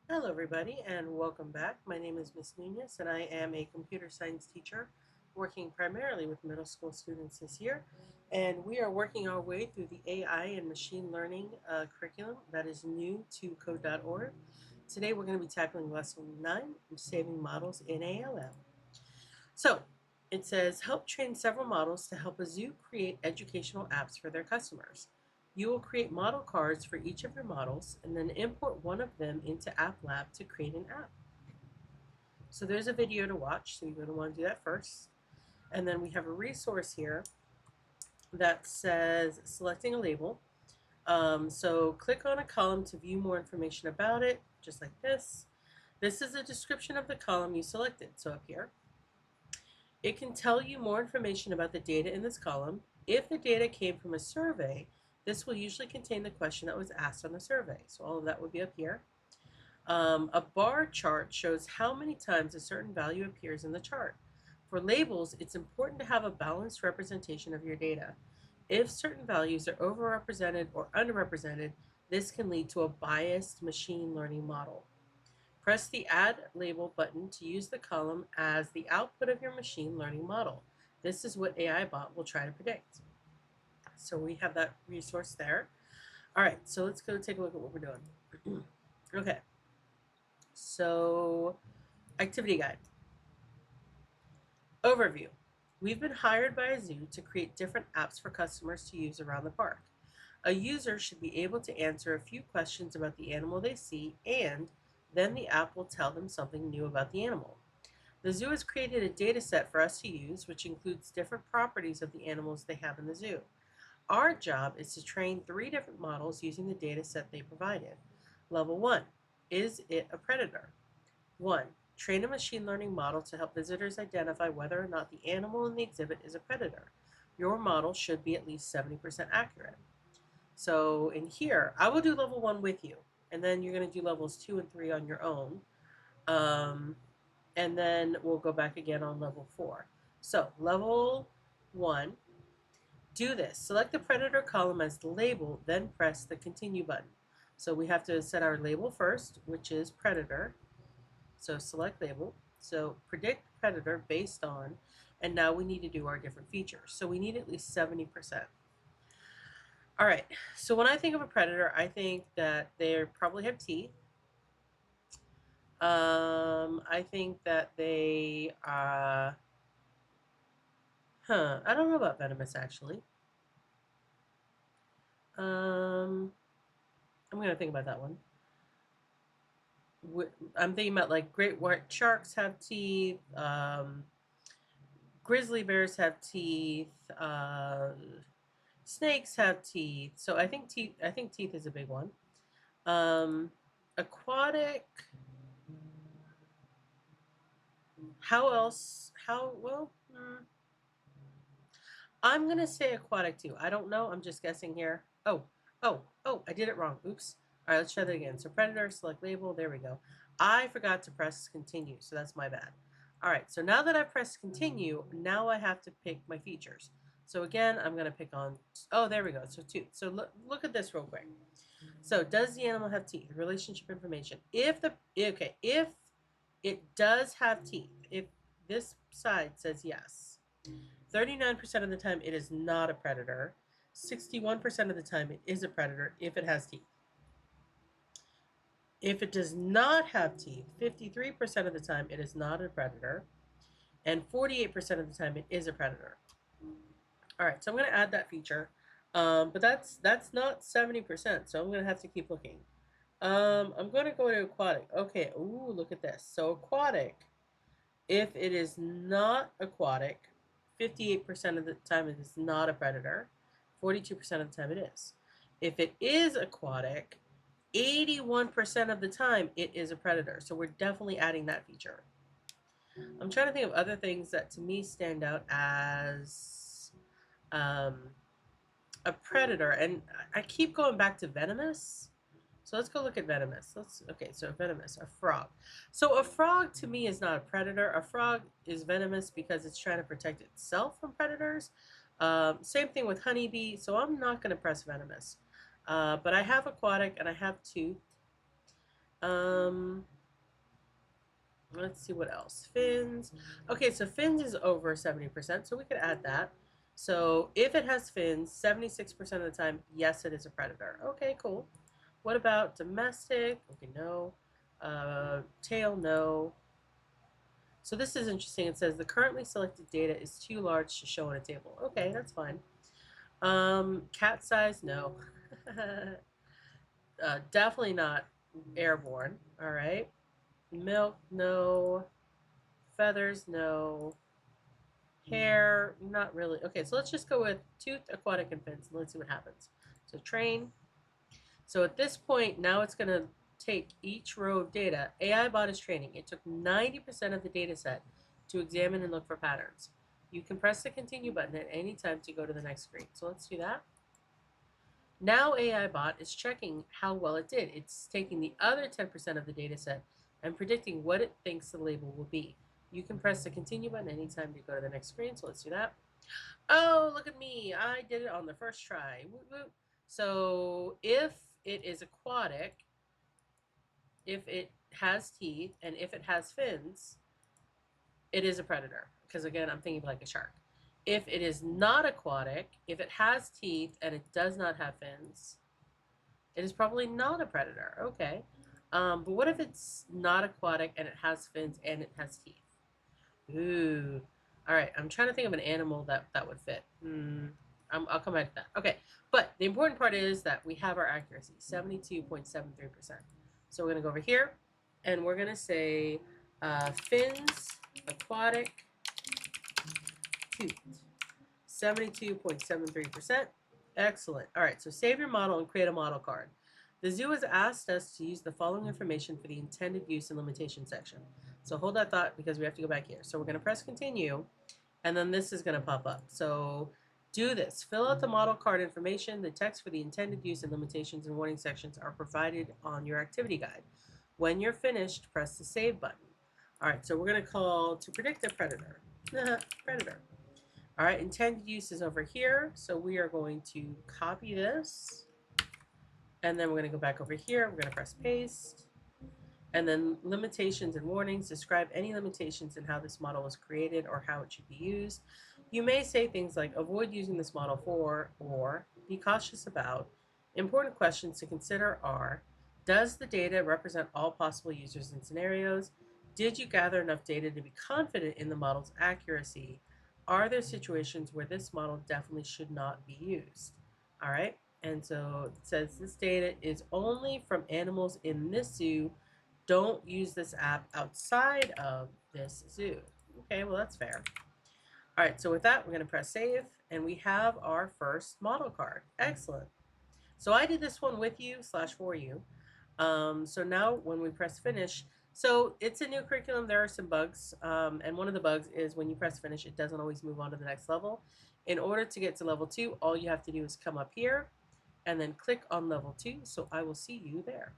Hello everybody and welcome back. My name is Miss Nunes and I am a computer science teacher working primarily with middle school students this year. And we are working our way through the AI and machine learning curriculum that is new to code.org. Today we're going to be tackling lesson 9, saving models in ALM. So it says, help train several models to help a zoo create educational apps for their customers. You will create model cards for each of your models and then import one of them into App Lab to create an app. So there's a video to watch, so you're going to want to do that first. And then we have a resource here that says selecting a label. So click on a column to view more information about it, just like this. This is a description of the column you selected, so up here. It can tell you more information about the data in this column. If the data came from a survey, this will usually contain the question that was asked on the survey. So all of that would be up here. A bar chart shows how many times a certain value appears in the chart. For labels, it's important to have a balanced representation of your data. If certain values are overrepresented or underrepresented, this can lead to a biased machine learning model. Press the Add Label button to use the column as the output of your machine learning model. This is what AI bot will try to predict. So we have that resource there. All right, so let's go take a look at what we're doing. Okay, so activity guide. Overview. We've been hired by a zoo to create different apps for customers to use around the park. A user should be able to answer a few questions about the animal they see, and then the app will tell them something new about the animal. The zoo has created a data set for us to use, which includes different properties of the animals they have in the zoo. Our job is to train 3 different models using the data set they provided. Level 1. Is it a predator? 1. Train a machine learning model to help visitors identify whether or not the animal in the exhibit is a predator. Your model should be at least 70% accurate. So in here, I will do level 1 with you, and then you're going to do levels 2 and 3 on your own. Um, and then we'll go back again on level 4. So level 1, do this. Select the predator column as the label, then press the continue button. So we have to set our label first, which is predator. So select label. So predict predator based on, and now we need to do our different features. So we need at least 70%. All right, so when I think of a predator, I think that they probably have teeth. I think that they I don't know about venomous actually. Um, I'm gonna think about that one. I'm thinking about like great white sharks have teeth. Grizzly bears have teeth. Snakes have teeth. So I think teeth. I think teeth is a big one. Um, aquatic. How else? How well? I'm gonna say aquatic too. I don't know. I'm just guessing here. Oh! I did it wrong. Oops. All right, let's try that again. So predator, select label. There we go. I forgot to press continue, so that's my bad. All right. So now that I've pressed continue, now I have to pick my features. So again, I'm gonna pick on. Oh, there we go. So two. So look at this real quick. So does the animal have teeth? Relationship information. If it does have teeth, if this side says yes, 39% of the time it is not a predator. 61% of the time it is a predator if it has teeth. If it does not have teeth, 53% of the time it is not a predator, and 48% of the time it is a predator. All right, so I'm going to add that feature, but that's not 70%, so I'm going to have to keep looking. I'm going to go to aquatic. Okay, ooh, look at this. So aquatic, if it is not aquatic, 58% of the time it is not a predator. 42% of the time it is. If it is aquatic, 81% of the time it is a predator. So we're definitely adding that feature. I'm trying to think of other things that to me stand out as um, a predator. And I keep going back to venomous. So let's go look at venomous. Okay, so venomous, a frog. So a frog to me is not a predator. A frog is venomous because it's trying to protect itself from predators. Same thing with honeybee. So I'm not going to press venomous. But I have aquatic and I have tooth. Let's see what else. Fins. Okay, so fins is over 70%, so we could add that. So if it has fins, 76% of the time, yes, it is a predator. Okay, cool. What about domestic? Okay, no. Tail, no. So this is interesting. It says the currently selected data is too large to show in a table. Okay, that's fine. Cat size, no. Definitely not airborne. All right. Milk, no. Feathers, no. Hair, not really. Okay, so let's just go with tooth, aquatic, and fins, and let's see what happens. So train. So at this point, now it's going to take each row of data. AI bot is training. It took 90% of the data set to examine and look for patterns. You can press the continue button at any time to go to the next screen. So let's do that. Now AI bot is checking how well it did. It's taking the other 10% of the data set and predicting what it thinks the label will be. You can press the continue button anytime to go to the next screen. So let's do that. Oh, look at me. I did it on the first try. Woo woo. So if it is aquatic, if it has teeth, and if it has fins, it is a predator. Because again, I'm thinking like a shark. If it is not aquatic, if it has teeth and it does not have fins, it is probably not a predator. Okay. But what if it's not aquatic and it has fins and it has teeth? Ooh. All right. I'm trying to think of an animal that would fit. I'll come back to that. Okay. But the important part is that we have our accuracy, 72.73%. So we're going to go over here and we're going to say fins, aquatic, tooth. 72.73%. Excellent. All right, so save your model and create a model card. The zoo has asked us to use the following information for the intended use and limitation section. So hold that thought because we have to go back here. So we're going to press continue, and then this is going to pop up. So do this. Fill out the model card information. The text for the intended use and limitations and warning sections are provided on your activity guide. When you're finished, press the save button. All right, so we're going to call to predict a predator. Predator. All right, intended use is over here. So we are going to copy this. And then we're going to go back over here. We're going to press paste. And then limitations and warnings. Describe any limitations in how this model was created or how it should be used. You may say things like avoid using this model for or be cautious about. Important questions to consider are, does the data represent all possible users and scenarios? Did you gather enough data to be confident in the model's accuracy? Are there situations where this model definitely should not be used? All right, and so it says this data is only from animals in this zoo. Don't use this app outside of this zoo. Okay, well that's fair. All right, so with that, we're going to press save, and we have our first model card. Excellent. So I did this one with you / for you. So now when we press finish, so it's a new curriculum. There are some bugs, and one of the bugs is when you press finish, it doesn't always move on to the next level. In order to get to level 2, all you have to do is come up here and then click on level 2. So I will see you there.